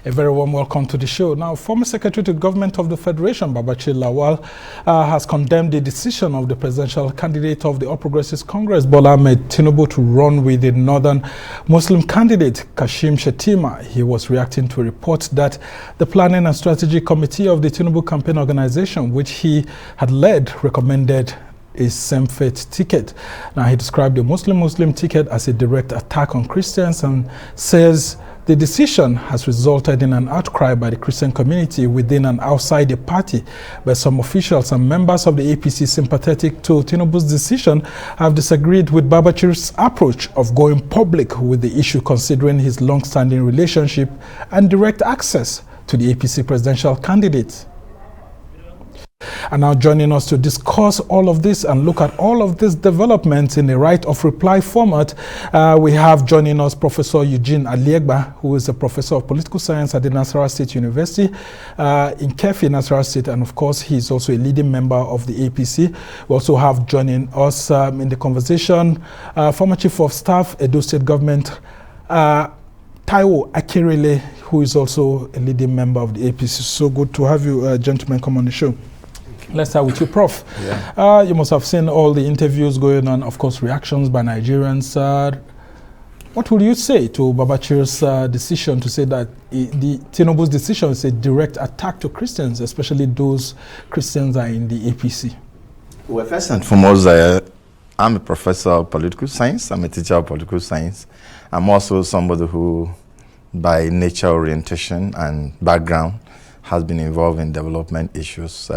A very warm welcome to the show. Now, former Secretary to Government of the Federation, Babachir Lawal, has condemned the decision of the presidential candidate of the All Progressives Congress, Bola Ahmed Tinubu, to run with the northern Muslim candidate, Kashim Shettima. He was reacting to a report that the Planning and Strategy Committee of the Tinubu campaign organization, which he had led, recommended a same-faith ticket. Now, he described the Muslim-Muslim ticket as a direct attack on Christians and says the decision has resulted in an outcry by the Christian community within and outside the party. But some officials and members of the APC sympathetic to Tinubu's decision have disagreed with Babachir's approach of going public with the issue, considering his long-standing relationship and direct access to the APC presidential candidate. And now joining us to discuss all of this and look at all of these developments in a right of reply format, we have joining us Professor Eugene Aliegba, who is a professor of political science at the Nasarawa State University in Kefi, Nasarawa State, and of course he's also a leading member of the APC. We also have joining us in the conversation former Chief of Staff, Edo State Government, Taiwo Akerele, who is also a leading member of the APC. So good to have you gentlemen come on the show. Let's start with you, Prof. Yeah. You must have seen all the interviews going on, of course, reactions by Nigerians. What would you say to Babachir's decision to say that the Tinubu's decision is a direct attack to Christians, especially those Christians are in the APC? Well, first and foremost, I'm a professor of political science. I'm a teacher of political science. I'm also somebody who, by nature, orientation, and background, has been involved in development issues.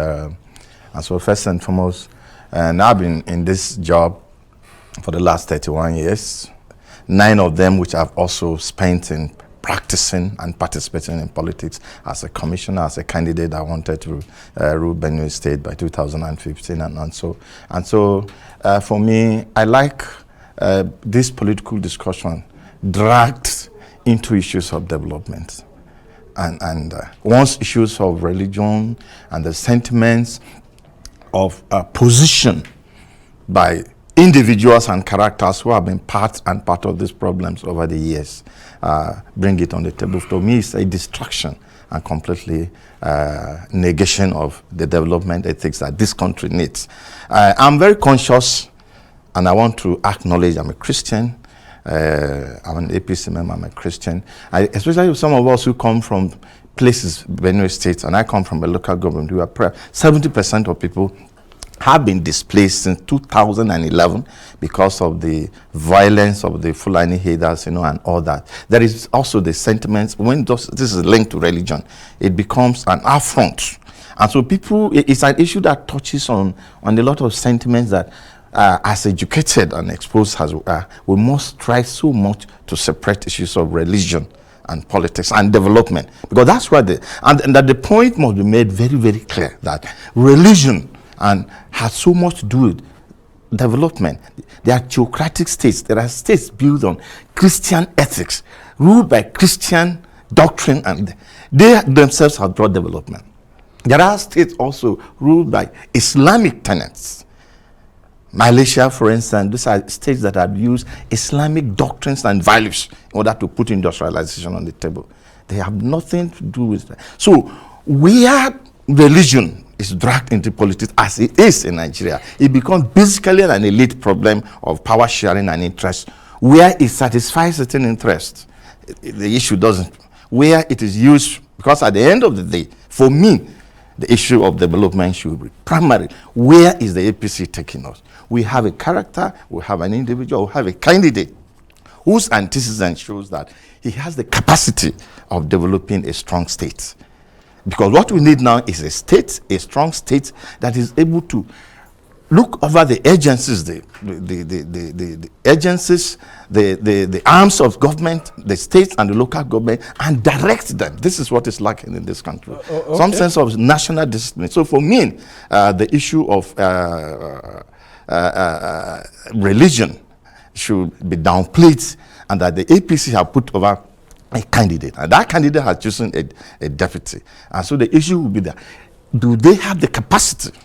And so first and foremost, and I've been in this job for the last 31 years, 9 of them which I've also spent in practicing and participating in politics as a commissioner, as a candidate. I wanted to rule Benue State by 2015 and so. And so for me, I like this political discussion dragged into issues of development. And once issues of religion and the sentiments of position by individuals and characters who have been part of these problems over the years, bring it on the table. To me, it's a distraction and completely negation of the development ethics that this country needs. I'm very conscious, and I want to acknowledge I'm a Christian. I'm an APC member, I'm a Christian. Especially some of us who come from places, Benue State, and I come from a local government, 70% of people have been displaced since 2011 because of the violence of the Fulani Haiders, and all that. There is also the sentiments, when this is linked to religion, it becomes an affront. And so it's an issue that touches on a lot of sentiments that as educated and exposed as we are, we must try so much to separate issues of religion and politics and development, because that's where and that the point must be made very, very clear that religion has so much to do with development. There are theocratic states. There are states built on Christian ethics, ruled by Christian doctrine, and they themselves have brought development. There are states also ruled by Islamic tenets. Malaysia, for instance, these are states that have used Islamic doctrines and values in order to put industrialization on the table. They have nothing to do with that. So where religion is dragged into politics, as it is in Nigeria, it becomes basically an elite problem of power sharing and interest, where it satisfies certain interests. The issue doesn't. Where it is used, because at the end of the day, for me, the issue of development should be primary. Where is the APC taking us? We have a character, we have an individual, we have a candidate whose antecedent shows that he has the capacity of developing a strong state. Because what we need now is a state, a strong state that is able to look over the agencies, the agencies, the arms of government, the states and the local government, and direct them. This is what is lacking in this country. Okay. Some sense of national discipline. So for me, the issue of religion should be downplayed, and that the APC have put over a candidate, and that candidate has chosen a deputy. And so the issue will be that, do they have the capacity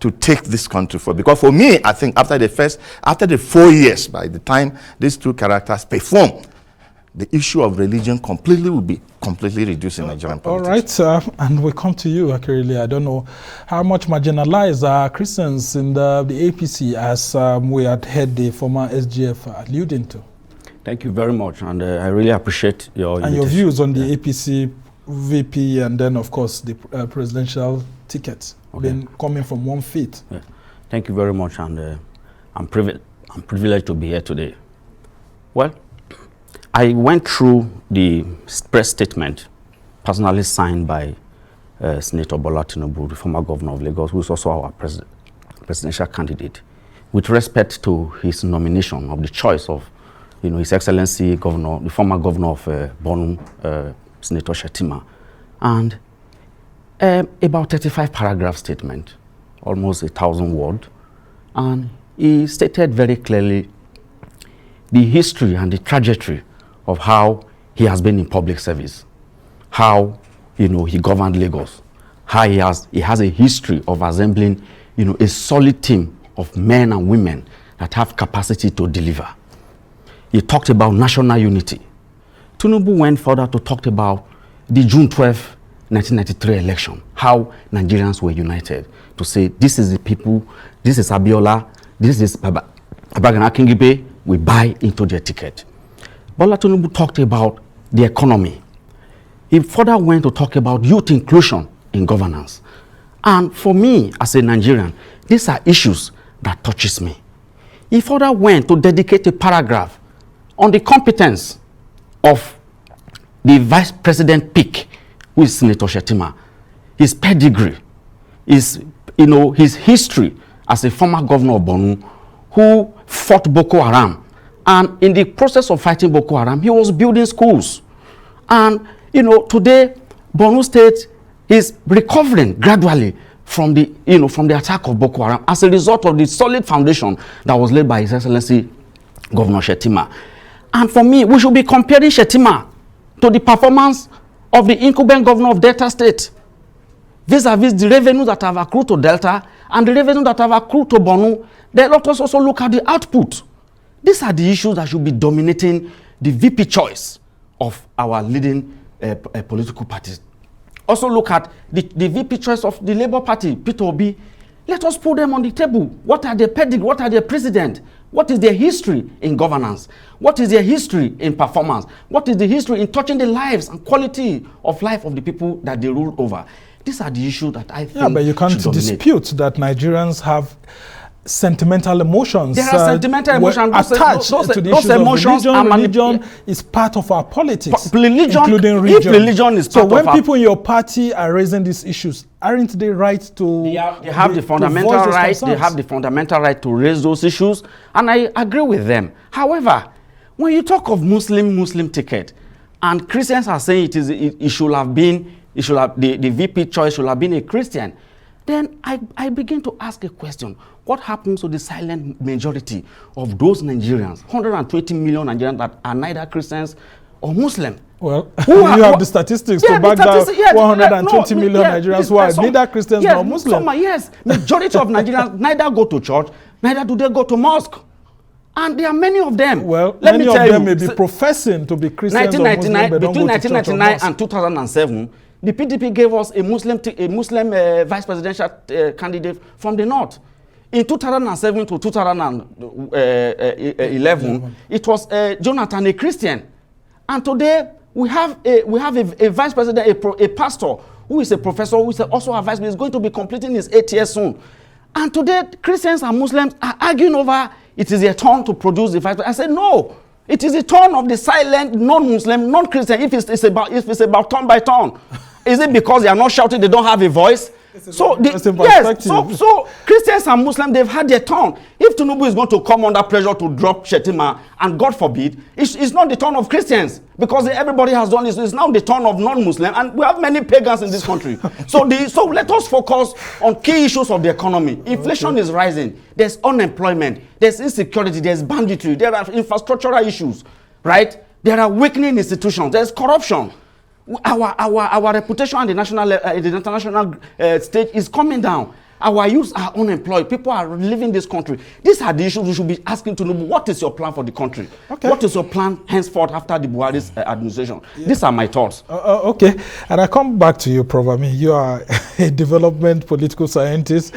to take this country forward? Because for me, I think after the 4 years, by the time these two characters perform, the issue of religion will be completely reduced in Nigerian politics. All right, and we come to you, Akerele. I don't know how much marginalized are Christians in the APC, as we had heard the former SGF alluding to. Thank you very much, and I really appreciate your views on the APC VP, and then of course the presidential ticket coming from one feet. Yeah. Thank you very much, and I'm privileged to be here today. Well, I went through the press statement personally signed by Senator Bola Tinubu, the former governor of Lagos, who is also our presidential candidate, with respect to his nomination of the choice of, His Excellency Governor, the former governor of Borno, Senator Shettima, and about 35 paragraph statement, almost 1,000 words, and he stated very clearly the history and the trajectory of how he has been in public service, how he governed Lagos, how he has a history of assembling a solid team of men and women that have capacity to deliver. He talked about national unity. Tinubu went further to talk about the June 12, 1993 election, how Nigerians were united to say, this is the people, this is Abiola, this is Babagana Kingibe, we buy into their ticket. Bola Tinubu talked about the economy. He further went to talk about youth inclusion in governance. And for me, as a Nigerian, these are issues that touches me. He further went to dedicate a paragraph on the competence of the vice president pick, who is Senator Shettima, his pedigree, his history as a former governor of Borno who fought Boko Haram. And in the process of fighting Boko Haram, he was building schools. And, today, Borno State is recovering gradually from the attack of Boko Haram as a result of the solid foundation that was laid by His Excellency Governor Shettima. And for me, we should be comparing Shettima to the performance of the incumbent governor of Delta State, vis-a-vis the revenue that have accrued to Delta and the revenue that have accrued to Borno. Then let us also look at the output. These are the issues that should be dominating the VP choice of our leading political parties. Also look at the VP choice of the Labour Party, Peter Obi. Let us put them on the table. What are their pedigree? What are their precedent? What is their history in governance? What is their history in performance? What is the history in touching the lives and quality of life of the people that they rule over? These are the issues that I think should dominate. Yeah, but you can't dispute that Nigerians have sentimental emotions. There are sentimental emotions attached to the issues emotions of religion is part of our politics, including religion. If religion is part of our... So when people in your party are raising these issues, aren't they right to... They have the fundamental right. They have the fundamental right to raise those issues, and I agree with them. However, when you talk of Muslim-Muslim ticket, and Christians are saying it should have been, the VP choice should have been a Christian, then I begin to ask a question. What happens to the silent majority of those Nigerians, 120 million Nigerians that are neither Christians or Muslim? Well, you have the statistics to back down 120 million Nigerians who are neither Christians nor Muslims. Yes, majority of Nigerians neither go to church, neither do they go to mosque. And there are many of them. Well, many of them may be professing to be Christians or Muslims, but don't between go to church or 1999 mosque. and 2007, the PDP gave us a Muslim vice presidential candidate from the north. In 2007 to 2011, it was Jonathan, a Christian. And today, we have a vice president, a pastor, who is a professor, who is also a vice president, is going to be completing his 8 years soon. And today, Christians and Muslims are arguing over it is their turn to produce the vice president. I said, no. It is the turn of the silent, non-Muslim, non-Christian, if it's about turn by turn. Is it because they are not shouting, they don't have a voice? So Christians and Muslims, they've had their turn. If Tinubu is going to come under pressure to drop Shettima, and God forbid, it's not the turn of Christians, because everybody has done this. It's now the turn of non-Muslim, and we have many pagans in this country. So let us focus on key issues of the economy. Inflation is rising. There's unemployment. There's insecurity. There's banditry. There are infrastructural issues, right? There are weakening institutions. There's corruption. Our reputation on the national, the international stage is coming down. Our youths are unemployed. People are leaving this country. These are the issues we should be asking to know. What is your plan for the country? Okay. What is your plan henceforth after the Buhari's administration? Yeah. These are my thoughts. Okay. And I come back to you, Prof. I mean, you are a development political scientist.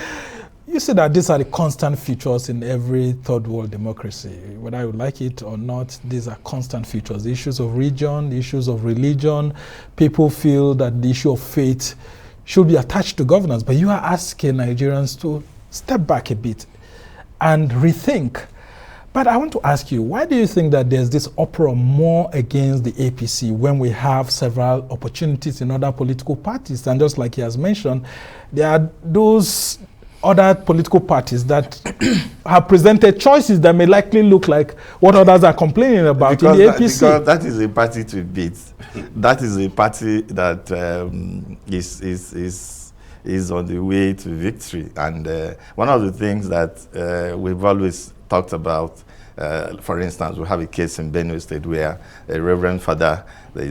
You see that these are the constant features in every third world democracy. Whether you like it or not, these are constant features. The issues of region, the issues of religion. People feel that the issue of faith should be attached to governance, but you are asking Nigerians to step back a bit and rethink. But I want to ask you, why do you think that there's this uproar more against the APC when we have several opportunities in other political parties? And just like he has mentioned, there are those other political parties that have presented choices that may likely look like what others are complaining about in the APC. Because that is a party to beat. That is a party that is on the way to victory. And one of the things that we've always talked about, for instance, we have a case in Benue State where a Reverend Father, a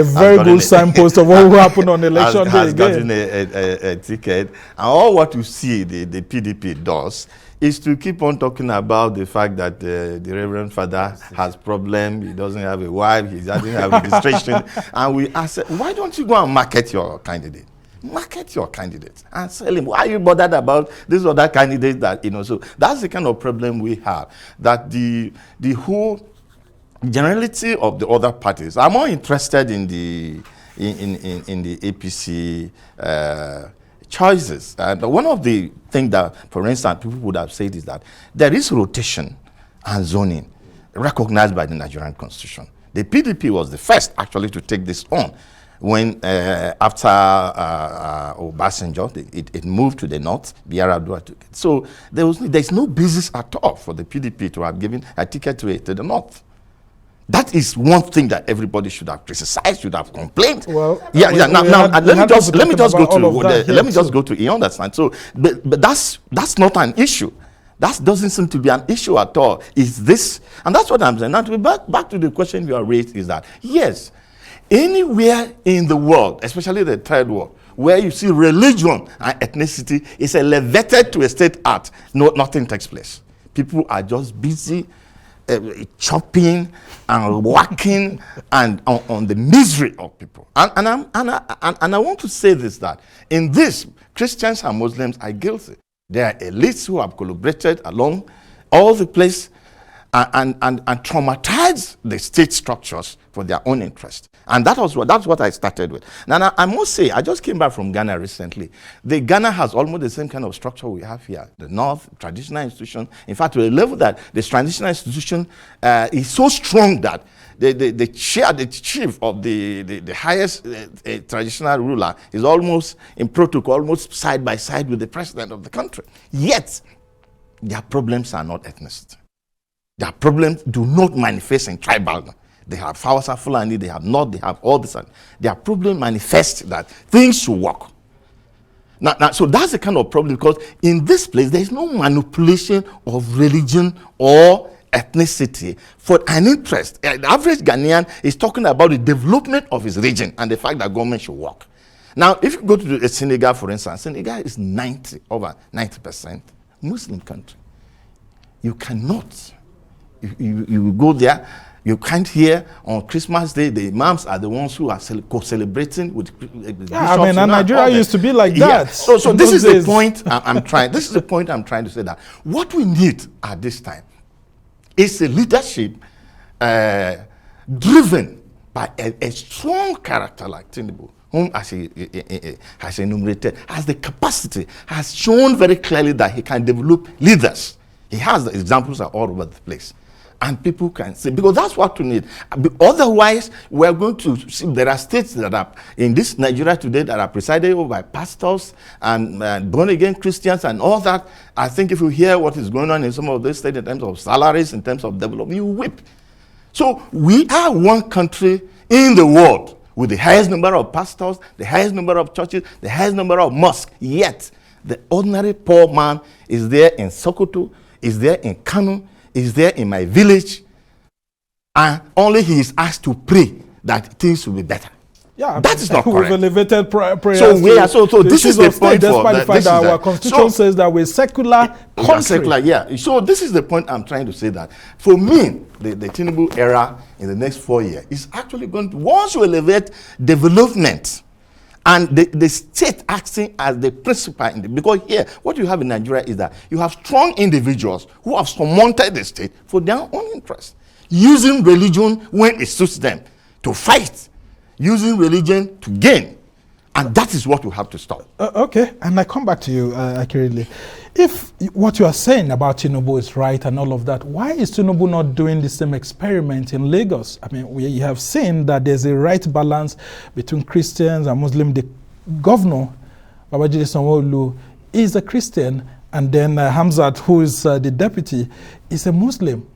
very good signpost of what will happen on election day. Has gotten a ticket, and all what you see the PDP does is to keep on talking about the fact that the Reverend Father has problem. He doesn't have a wife. He doesn't have registration, and we ask, why don't you go and market your candidate? Market your candidates and sell him. Why are you bothered about these other candidates that, So that's the kind of problem we have, that the whole generality of the other parties are more interested in the APC choices. And one of the things that, for instance, people would have said is that there is rotation and zoning recognized by the Nigerian Constitution. The PDP was the first actually to take this on. When after Obasanjo, it moved to the north, Yar'Adua took it. So there's no basis at all for the PDP to have given a ticket to the north. That is one thing that everybody should have criticized, should have complained. Well, let me just go to you understand. So, but that's not an issue. That doesn't seem to be an issue at all. Is this, and that's what I'm saying. Now, to be back to the question you are raised, is that yes. Anywhere in the world, especially the third world, where you see religion and ethnicity is elevated to a state art, nothing takes place. People are just busy chopping and working and on the misery of people. And I want to say this, that in this, Christians and Muslims are guilty. There are elites who have collaborated along all the place and traumatized the state structures for their own interest. And that's what I started with. Now, I must say, I just came back from Ghana recently. Ghana has almost the same kind of structure we have here. The North, traditional institution. In fact, to a level that the traditional institution is so strong that the chief of the highest traditional ruler is almost in protocol, almost side by side with the president of the country. Yet, their problems are not ethnicity. Their problems do not manifest in tribal. They have Hausa, Fulani, they have North, they have all this. Their problem manifests that things should work. Now, so that's the kind of problem, because in this place, there is no manipulation of religion or ethnicity for an interest. The average Ghanaian is talking about the development of his region and the fact that government should work. Now, if you go to Senegal, for instance, Senegal is over 90% Muslim country. You cannot. You go there, you can't hear on Christmas Day, the imams are the ones who are co-celebrating with bishops. And Nigeria used to be like that. Yeah. So this is the point I'm trying. This is the point I'm trying to say, that what we need at this time is a leadership driven by a strong character like Tinubu, whom, as he has enumerated, has the capacity, has shown very clearly that he can develop leaders. He has the examples are all over the place. And people can see, because that's what we need. Otherwise, we're going to see there are states that are in this Nigeria today that are presided over by pastors and born-again Christians and all that. I think if you hear what is going on in some of those states in terms of salaries, in terms of development, you weep. So we are one country in the world with the highest number of pastors, the highest number of churches, the highest number of mosques. Yet, the ordinary poor man is there in Sokoto, is there in Kano, is there in my village, and only he is asked to pray that things will be better. Yeah, that is not correct. We've elevated prayers. So this is the point despite the fact that our constitution says that we're secular country. Secular, yeah. So this is the point I'm trying to say, that for me, the Tinubu era in the next 4 years is actually going to, once you elevate development and the state acting as the principal, because here, what you have in Nigeria is that you have strong individuals who have surmounted the state for their own interest, using religion when it suits them to fight, using religion to gain. And that is what we have to stop. Okay, and I come back to you, Akerele. If what you are saying about Tinubu is right and all of that, why is Tinubu not doing the same experiment in Lagos? I mean, we have seen that there's a right balance between Christians and Muslims. The governor, Babajide Sanwo-Olu, is a Christian, and then Hamzat, who is the deputy, is a Muslim.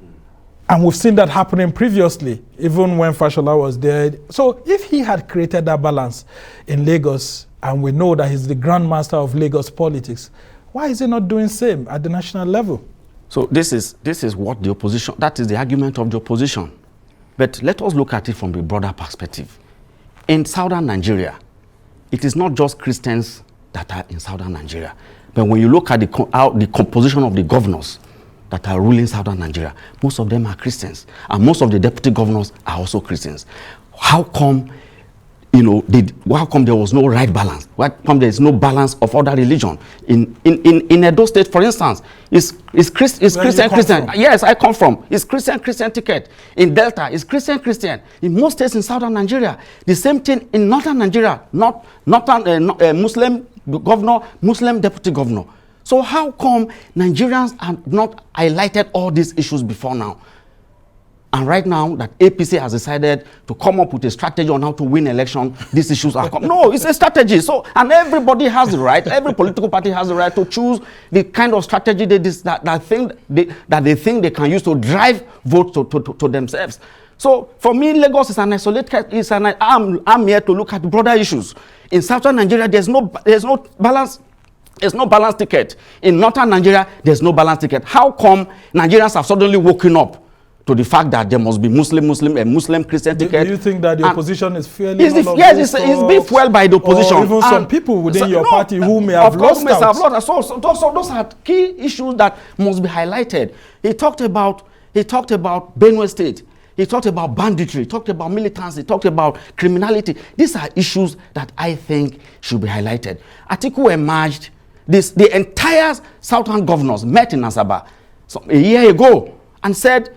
And we've seen that happening previously, even when Fashola was there. So if he had created that balance in Lagos, and we know that he's the grandmaster of Lagos politics, why is he not doing the same at the national level? So this is what the opposition, that is the argument of the opposition. But let us look at it from the broader perspective. In southern Nigeria, it is not just Christians that are in southern Nigeria. But when you look at the composition of the governors that are ruling southern Nigeria, most of them are Christians, and most of the deputy governors are also Christians. How come, how come there was no right balance? Why come there is no balance of other religion? In Edo State, for instance, is Christian. Yes, I come from. It's Christian ticket. In Delta, it's Christian. In most states in southern Nigeria, the same thing in northern Nigeria. Muslim governor, Muslim deputy governor. So how come Nigerians have not highlighted all these issues before now? And right now that APC has decided to come up with a strategy on how to win election, these issues are coming. No, it's a strategy. So, and everybody has the right, every political party has the right to choose the kind of strategy they think they can use to drive votes to themselves. So for me, Lagos is an isolated, I'm here to look at broader issues. In southern Nigeria, there's no balance. There's no balanced ticket. In northern Nigeria, there's no balanced ticket. How come Nigerians have suddenly woken up to the fact that there must be Muslim and Muslim Christian ticket? Do you think that the opposition is fairly? Yes, it's being fueled by the opposition. Or even some people within your party who may have lost out. So those are key issues that must be highlighted. He talked about Benue State. He talked about banditry, he talked about militancy, he talked about criminality. These are issues that I think should be highlighted. Atiku emerged, the entire southern governors met in Nasarawa a year ago and said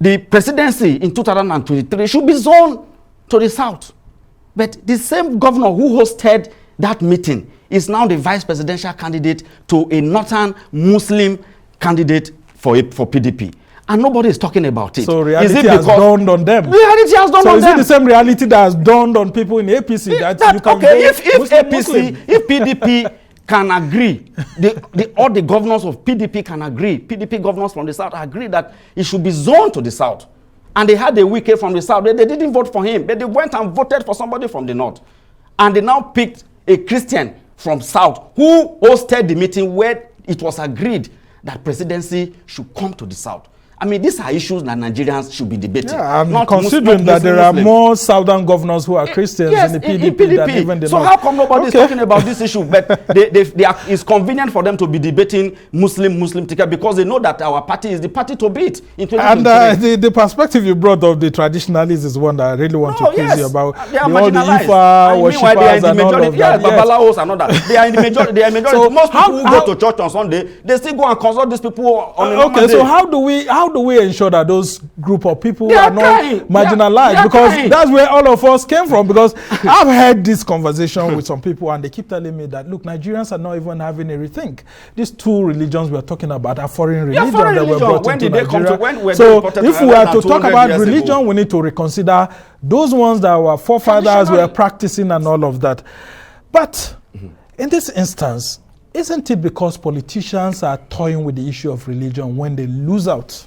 the presidency in 2023 should be zoned to the south. But the same governor who hosted that meeting is now the vice presidential candidate to a northern Muslim candidate for PDP. And nobody is talking about it. So reality has dawned on them. Reality has dawned on them. So is it the same reality that has dawned on people in APC? If PDP can agree, all the governors of PDP can agree, PDP governors from the south agree that it should be zoned to the south. And they had a Wike from the south. They didn't vote for him, but they went and voted for somebody from the north. And they now picked a Christian from south who hosted the meeting where it was agreed that presidency should come to the south. I mean, these are issues that Nigerians should be debating. Yeah, I'm considering that there are more southern governors who are Christians in the PDP than even the So North. how come nobody is talking about this issue? But it's convenient for them to be debating Muslim ticket because they know that our party is the party to beat in 2023. And the perspective you brought of the traditionalists is one that I really want to quiz you about. They are all the Ifa worshippers and all of that. Yes, Babalawos and all that. They are in the majority. They are majority. So most people who go to church on Sunday, they still go and consult these people on a normal day. So how do we ensure that those group of people are not marginalized? Because that's where all of us came from. Because I've had this conversation with some people and they keep telling me that, look, Nigerians are not even having a rethink. These two religions we're talking about are foreign religions that were brought into Nigeria. So if we are to talk about religion, we need to reconsider those ones that our forefathers were practicing and all of that. But in this instance, isn't it because politicians are toying with the issue of religion when they lose out?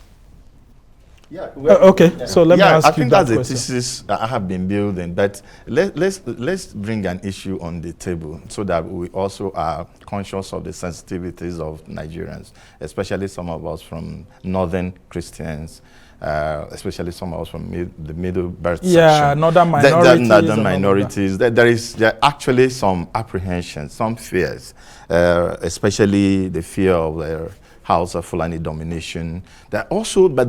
Yeah. Okay, so let me ask I you think that that's a question. thesis that I have been building, but let's bring an issue on the table so that we also are conscious of the sensitivities of Nigerians, especially some of us from northern Christians, especially some of us from the middle belt section. Northern minorities. Northern minorities. There are actually some apprehensions, some fears, especially the fear of their House of Fulani domination. But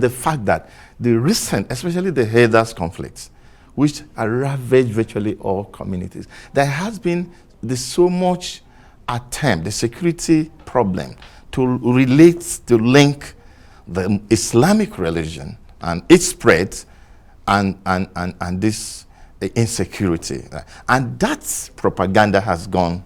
the fact that the recent, especially the Hadas conflicts, which are ravaged virtually all communities, there has been so much attempt, the security problem, to link the Islamic religion and its spread and this insecurity. And that propaganda has gone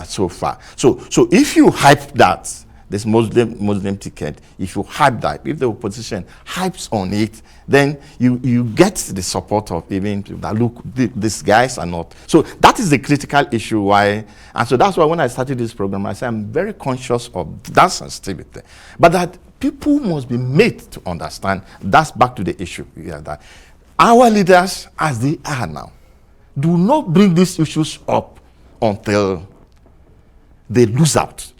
so far. So if you hype that, this Muslim ticket, if you hype that, if the opposition hypes on it, then you get the support of even people that look, these guys are not. So that is the critical issue why, and so that's why when I started this program, I said I'm very conscious of that sensitivity. But that people must be made to understand, that's back to the issue, that our leaders, as they are now, do not bring these issues up until they lose out,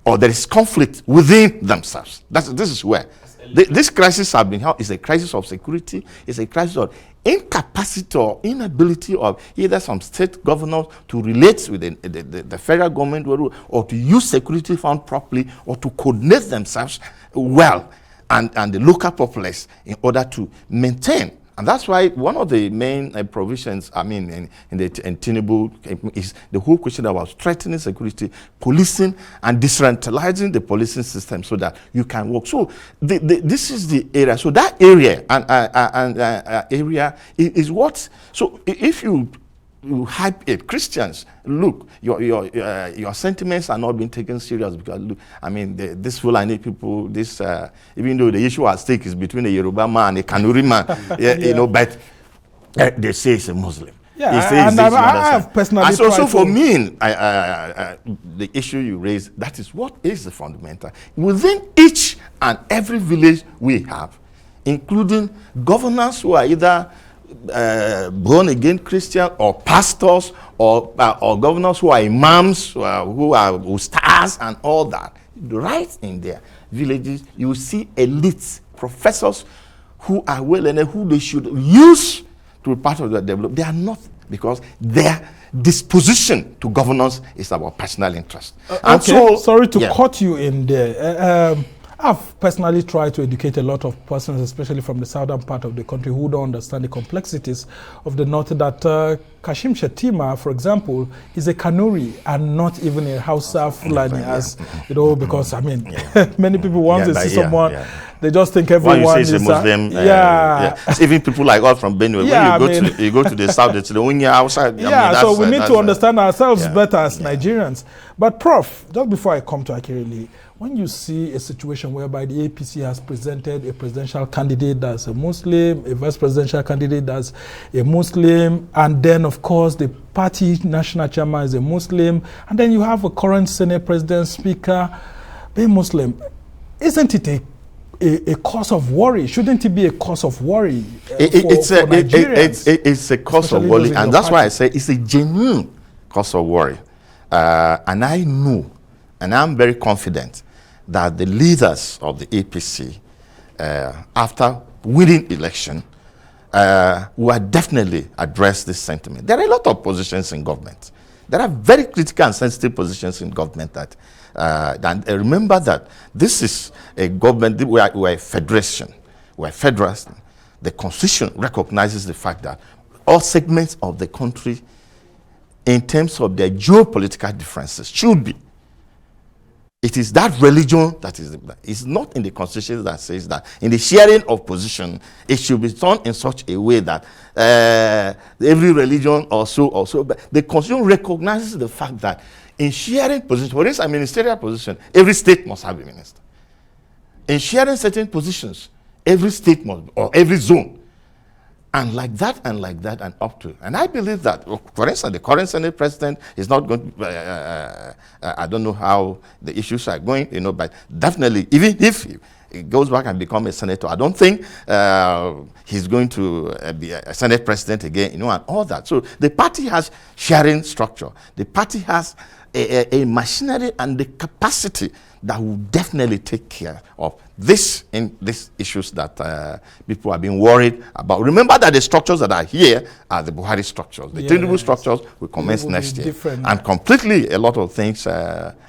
or there is conflict within themselves. This is where this crisis has been held. It's a crisis of security. It's a crisis of incapacity or inability of either some state governors to relate with the federal government, or to use security fund properly, or to coordinate themselves well and the local populace in order to maintain. And that's why one of the main provisions, in Tinubu, is the whole question about strengthening security, policing, and decentralizing the policing system so that you can work. So this is the area. So that area area is what. So if you hype it, Christians, look, your sentiments are not being taken serious because look, this Fulani people, this even though the issue at stake is between a Yoruba man and a Kanuri man, but they say it's a Muslim. Yeah, and I have personally. And so for me, the issue you raise, that is what is the fundamental within each and every village we have, including governors who are either born again Christian or pastors or governors who are imams, who are ustaz and all that. Right in their villages, you see elites, professors who are well and who they should use to be part of the development. They are not, because their disposition to governance is about personal interest. And so, sorry to cut you in there. I've personally tried to educate a lot of persons, especially from the southern part of the country, who don't understand the complexities of the north, that Kashim Shettima, for example, is a Kanuri and not even a Hausa Fulani, because, many people want to see someone, they just think everyone is a Muslim. Even people like us from Benue, when you go to the south, it's the Unya outside. So we need to understand ourselves better as Nigerians. But Prof, just before I come to Akerele, when you see a situation whereby the APC has presented a presidential candidate that's a Muslim, a vice presidential candidate that's a Muslim, and then of course the party national chairman is a Muslim, and then you have a current Senate president, speaker, being Muslim, isn't it a cause of worry? Shouldn't it be a cause of worry it's a cause of worry, and that's why I say it's a genuine cause of worry. And I know, and I'm very confident that the leaders of the APC, after winning election, will definitely address this sentiment. There are a lot of positions in government. There are very critical and sensitive positions in government that, and remember that this is a government, we are a federation, we are federation. The Constitution recognizes the fact that all segments of the country, in terms of their geopolitical differences, should be. It is that religion that is, it's not in the Constitution that says that in the sharing of position, it should be done in such a way that every religion also, but the Constitution recognizes the fact that in sharing position, for instance, a ministerial position, every state must have a minister. In sharing certain positions, every state must, or every zone, and like that, and up to. And I believe that, for instance, the current Senate president is not going to, I don't know how the issues are going, but definitely, even if he goes back and becomes a senator. I don't think he's going to be a Senate president again, you know, and all that. So the party has sharing structure. The party has a machinery and the capacity that will definitely take care of these issues that people are being worried about. Remember that the structures that are here are the Buhari structures. The Tinubu structures will commence next year. And completely a lot of things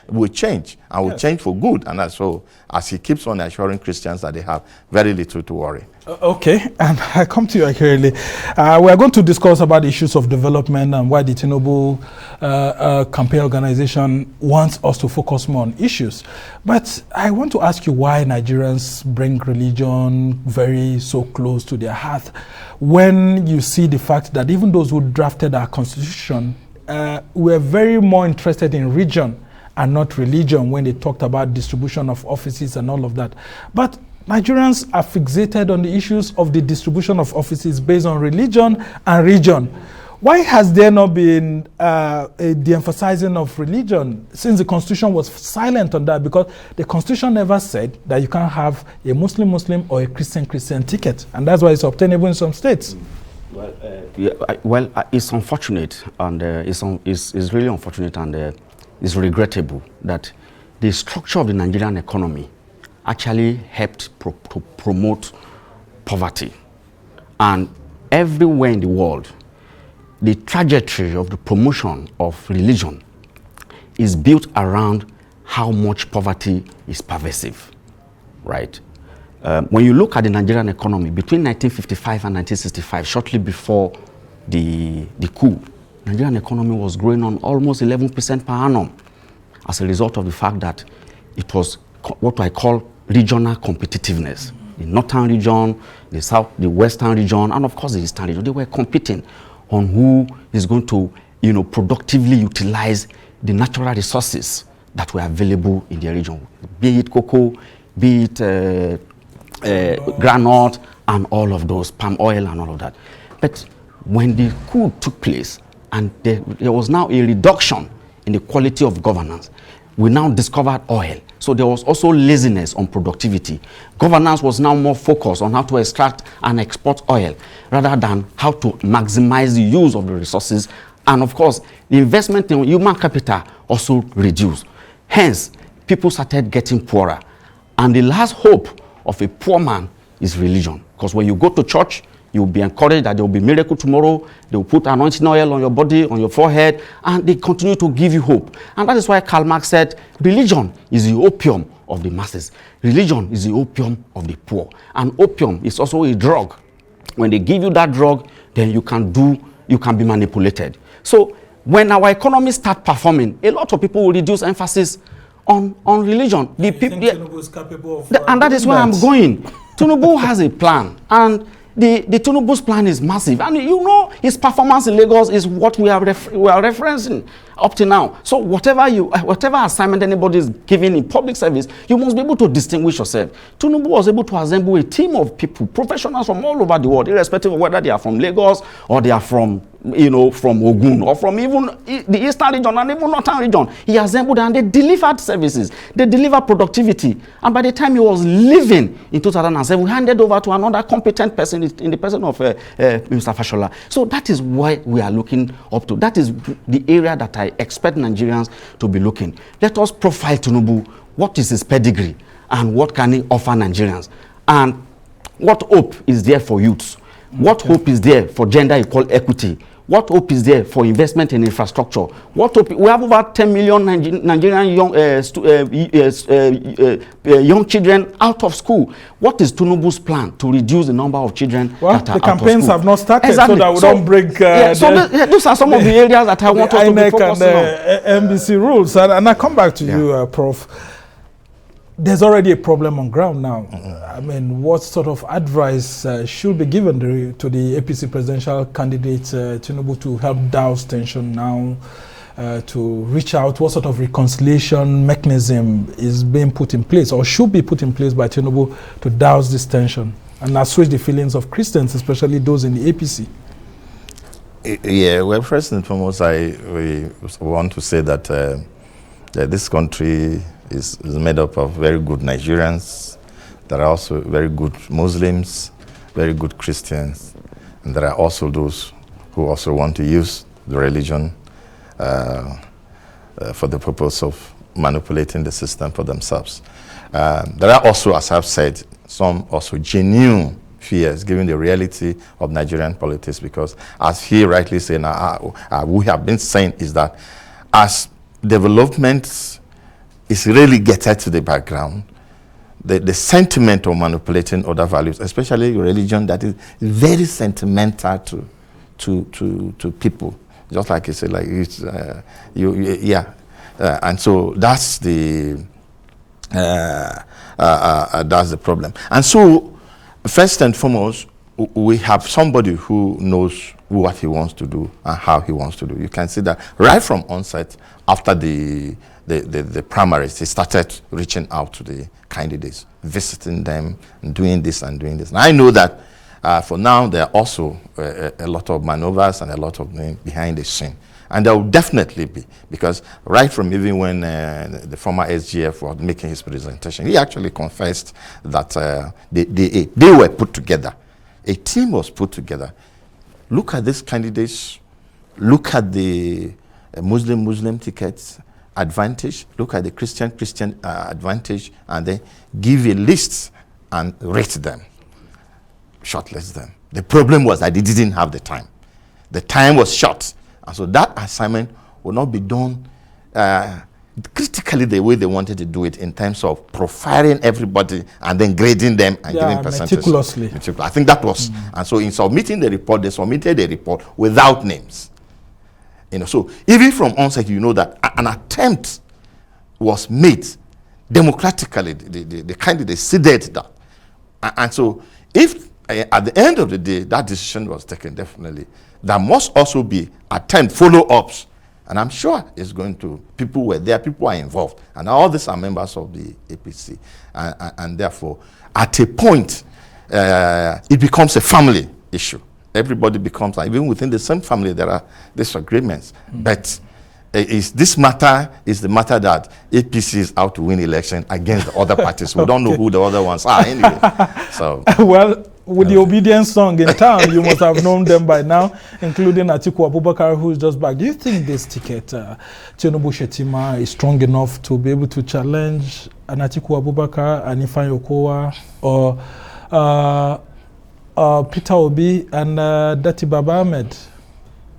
will change, and will change for good. And so as he keeps on assuring Christians that they have very little to worry. Okay, and I come to you, Akerele. We are going to discuss about issues of development and why the Tinubu campaign organization wants us to focus more on issues. But I want to ask you why Nigerians bring religion very so close to their heart when you see the fact that even those who drafted our constitution were very more interested in region and not religion when they talked about distribution of offices and all of that. But Nigerians are fixated on the issues of the distribution of offices based on religion and region. Why has there not been the emphasizing of religion since the Constitution was silent on that? Because the Constitution never said that you can't have a Muslim-Muslim or a Christian-Christian ticket. And that's why it's obtainable in some states. Well, it's unfortunate, and it's really unfortunate, and it's regrettable that the structure of the Nigerian economy actually helped to promote poverty. And everywhere in the world, the trajectory of the promotion of religion is built around how much poverty is pervasive, right? When you look at the Nigerian economy, between 1955 and 1965, shortly before the coup, Nigerian economy was growing on almost 11% per annum as a result of the fact that it was what I call regional competitiveness. The northern region, the south, the western region, and of course the eastern region, they were competing on who is going to, productively utilize the natural resources that were available in the region, be it cocoa, be it granite, and all of those, palm oil and all of that. But when the coup took place, and there was now a reduction in the quality of governance, we now discovered oil. So there was also laziness on productivity. Governance was now more focused on how to extract and export oil rather than how to maximize the use of the resources. And of course, the investment in human capital also reduced. Hence, people started getting poorer. And the last hope of a poor man is religion. Because when you go to church, you'll be encouraged that there will be miracle tomorrow. They will put anointing oil on your body, on your forehead, and they continue to give you hope. And that is why Karl Marx said, religion is the opium of the masses. Religion is the opium of the poor. And opium is also a drug. When they give you that drug, then you can be manipulated. So when our economy starts performing, a lot of people will reduce emphasis on religion. The people, Tinubu is capable of and that is where I'm going. Tinubu has a plan, and the Tinubu's plan is massive, and his performance in Lagos is what we are referencing up to now. So whatever assignment anybody is giving in public service, you must be able to distinguish yourself. Tinubu was able to assemble a team of people, professionals from all over the world, irrespective of whether they are from Lagos or they are from from Ogun or from even the eastern region and even northern region. He assembled and they delivered services. They delivered productivity. And by the time he was leaving in 2007, we handed over to another competent person in the person of Mr. Fashola. So that is what we are looking up to. That is the area that I expect Nigerians to be looking. Let us profile Tinubu. What is his pedigree? And what can he offer Nigerians? And what hope is there for youths? What hope is there for gender equal equity? What hope is there for investment in infrastructure? What hope? We have over 10 million Nigerian young children out of school. What is Tinubu's plan to reduce the number of children that are out of school? The campaigns have not started, exactly. So that we don't break. Those are some of the areas that I want us to be focusing on. MBC rules, and I come back to you, Prof. There's already a problem on ground now. I mean, what sort of advice should be given to the APC presidential candidate Tinubu to help douse tension now, to reach out? What sort of reconciliation mechanism is being put in place or should be put in place by Tinubu to douse this tension and assuage the feelings of Christians, especially those in the APC? Yeah, well, first and foremost, we want to say that this country is made up of very good Nigerians, There are also very good Muslims, very good Christians, and there are also those who also want to use the religion for the purpose of manipulating the system for themselves. There are also, as I've said, some also genuine fears given the reality of Nigerian politics, because as he rightly said, we have been saying is that as development is really getting to the background, the sentiment of manipulating other values, especially religion, that is very sentimental to people. Just like you said, like it's, and so that's the problem. And so, first and foremost, we have somebody who knows what he wants to do and how he wants to do. You can see that right from onset, after the primaries, he started reaching out to the candidates, visiting them, and doing this and doing this. And I know that for now, there are also a lot of maneuvers and a lot of behind the scene. And there will definitely be, because right from even when the former SGF was making his presentation, he actually confessed that they were put together. A team was put together. Look at these candidates, look at the Muslim-Muslim tickets advantage, look at the Christian advantage, and then give a list and rate them, shortlist them. The problem was that they didn't have the time. The time was short. And so that assignment will not be done critically the way they wanted to do it, in terms of profiling everybody and then grading them and giving percentages. Meticulously. I think that was, and so in submitting the report, they submitted a report without names. So even from onset, you know that an attempt was made democratically. The candidates ceded that. And so if at the end of the day, that decision was taken, definitely, there must also be attempt follow-ups. And I'm sure it's going to, people were there, people are involved. And all these are members of the APC. And therefore, at a point, it becomes a family issue. Everybody becomes, even within the same family, there are disagreements. But this matter is the matter that APC is out to win election against the other parties. We don't know who the other ones are anyway. So, well, with the obedience song in town, you must have known them by now, including Atiku Abubakar, who is just back. Do you think this ticket, Tinubu Shetima, is strong enough to be able to challenge an Atiku Abubakar, an Ifeanyi Okowa, or Peter Obi and Dati Baba Ahmed?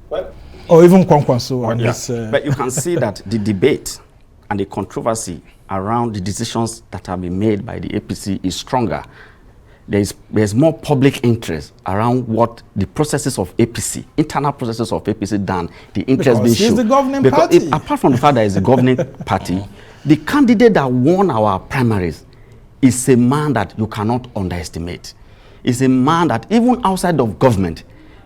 Well, or even Kwankwaso? But you can see that the debate and the controversy around the decisions that have been made by the APC is stronger. There's more public interest around what the processes of APC, internal processes of APC, than the interest being shown. It's the governing party. Apart from the fact that it's the governing party, the candidate that won our primaries is a man that you cannot underestimate. It's a man that even outside of government,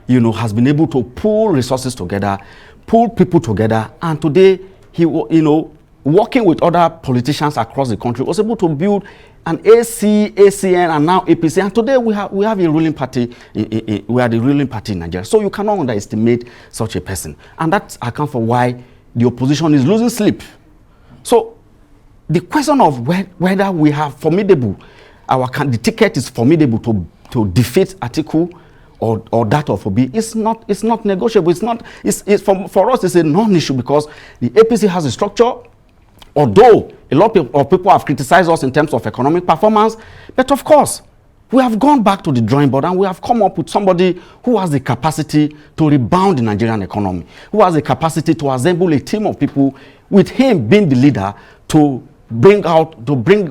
has been able to pull resources together, pull people together, and today he, working with other politicians across the country, was able to build an AC, ACN, and now APC. And today we have a ruling party. We are the ruling party in Nigeria. So you cannot underestimate such a person, and that accounts for why the opposition is losing sleep. So the question of whether we have formidable, the ticket is formidable to defeat Atiku or that of Obi, it's not negotiable. For us, it's a non-issue, because the APC has a structure. Although a lot of people have criticized us in terms of economic performance, but of course, we have gone back to the drawing board and we have come up with somebody who has the capacity to rebound the Nigerian economy, who has the capacity to assemble a team of people, with him being the leader, to bring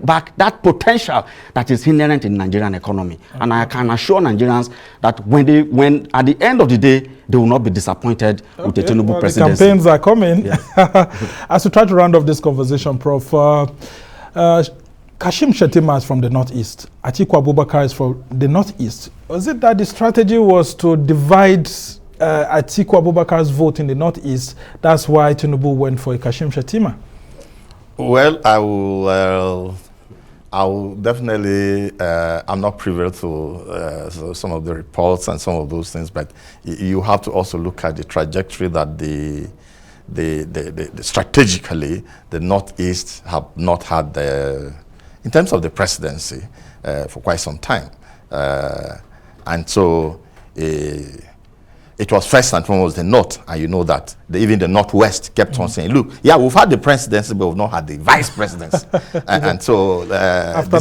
back that potential that is inherent in the Nigerian economy. Okay. And I can assure Nigerians that when at the end of the day, they will not be disappointed with the Tinubu presidency. The campaigns are coming. Yes. As we try to round off this conversation, Prof, Kashim Shettima is from the Northeast. Atiku Abubakar is from the Northeast. Was it that the strategy was to divide Atiku Abubakar's vote in the Northeast? That's why Tinubu went for Kashim Shettima? Well, I will definitely, I'm not privy to some of the reports and some of those things, but you have to also look at the trajectory that strategically, the Northeast have not had in terms of the presidency, for quite some time. And so it was first and foremost the North, and you know that even the Northwest kept on saying, look, yeah, we've had the presidency, but we've not had the vice presidency. and so after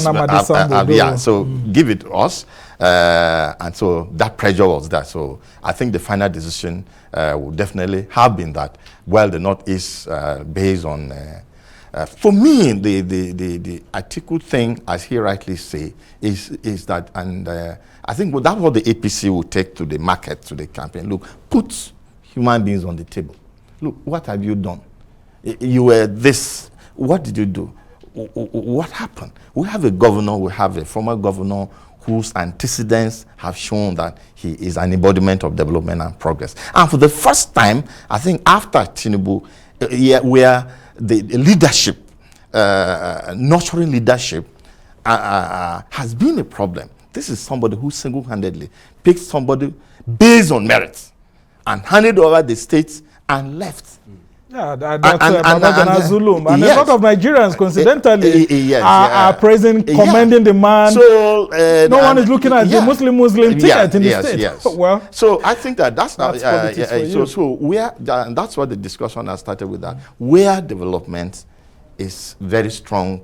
yeah, so give it to us. And so that pressure was there. So I think the final decision would definitely have been that, well, the North is based on for me, the article thing, as he rightly say, is that, and I think that's what the APC will take to the market, to the campaign. Look, put human beings on the table. Look, what have you done? You were this. What did you do? What happened? We have a governor, we have a former governor whose antecedents have shown that he is an embodiment of development and progress. And for the first time, I think after Tinubu, where the leadership, nurturing leadership, has been a problem. This is somebody who single-handedly picked somebody based on merit and handed over the states and left. Yeah, that's Zulum. And yes. a lot of Nigerians, coincidentally, are praising, commending the man. So no one is looking at the Muslim-Muslim ticket in the state. Yes. Well, so I think that's where that's what the discussion has started with. That where development is very strong,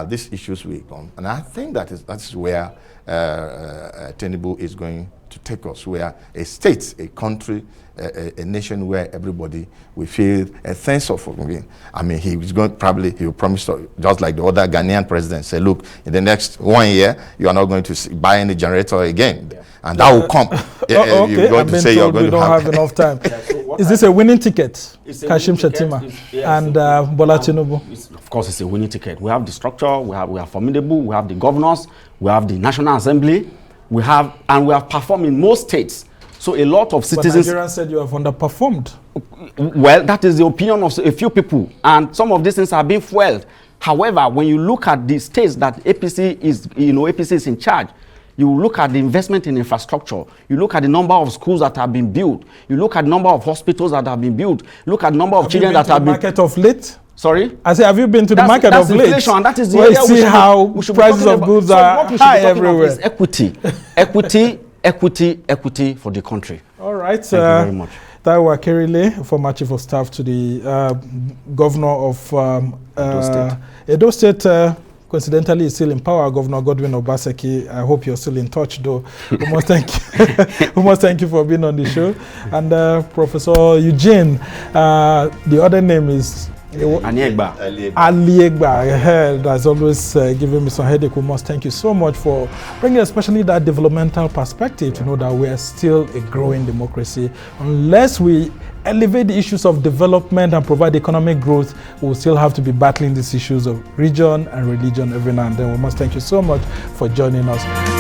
these issues will come, and I think that's where Tinubu is going to take us, where a state, a country, a nation where everybody will feel a sense of, I mean, he will promise to, just like the other Ghanaian president, say, look, in the next 1 year, you are not going to buy any generator again. Yeah. And that will come. Okay. You're going to say you're going to have enough time. So is this a winning ticket? Kashim Shettima and Bola Tinubu? Of course, it's a winning ticket. We have the structure, we are formidable, we have the governors, we have the National Assembly, we have performed in most states. So a lot of citizens... But Nigerians said you have underperformed. Well, that is the opinion of a few people. And some of these things are being fueled. However, when you look at the states that APC is in charge, you look at the investment in infrastructure, you look at the number of schools that have been built, you look at the number of hospitals that have been built, look at the number of children that have been... Have you been to the market of late? Sorry? I say, have you been to the market of late? Inflation, that is the area see how prices of goods are high everywhere. Is equity. Equity for the country. All right. Thank you very much. Taiwo Akerele, former Chief of Staff to the Governor of Edo State. Coincidentally, is still in power, Governor Godwin Obaseki. I hope you're still in touch, though. We must thank you for being on the show. And Professor Eugene, the other name is Aliegba. Aliegba. That's always giving me some headache. We must thank you so much for bringing especially that developmental perspective to know that we are still a growing democracy. Unless we elevate the issues of development and provide economic growth, we'll still have to be battling these issues of region and religion every now and then. We must thank you so much for joining us.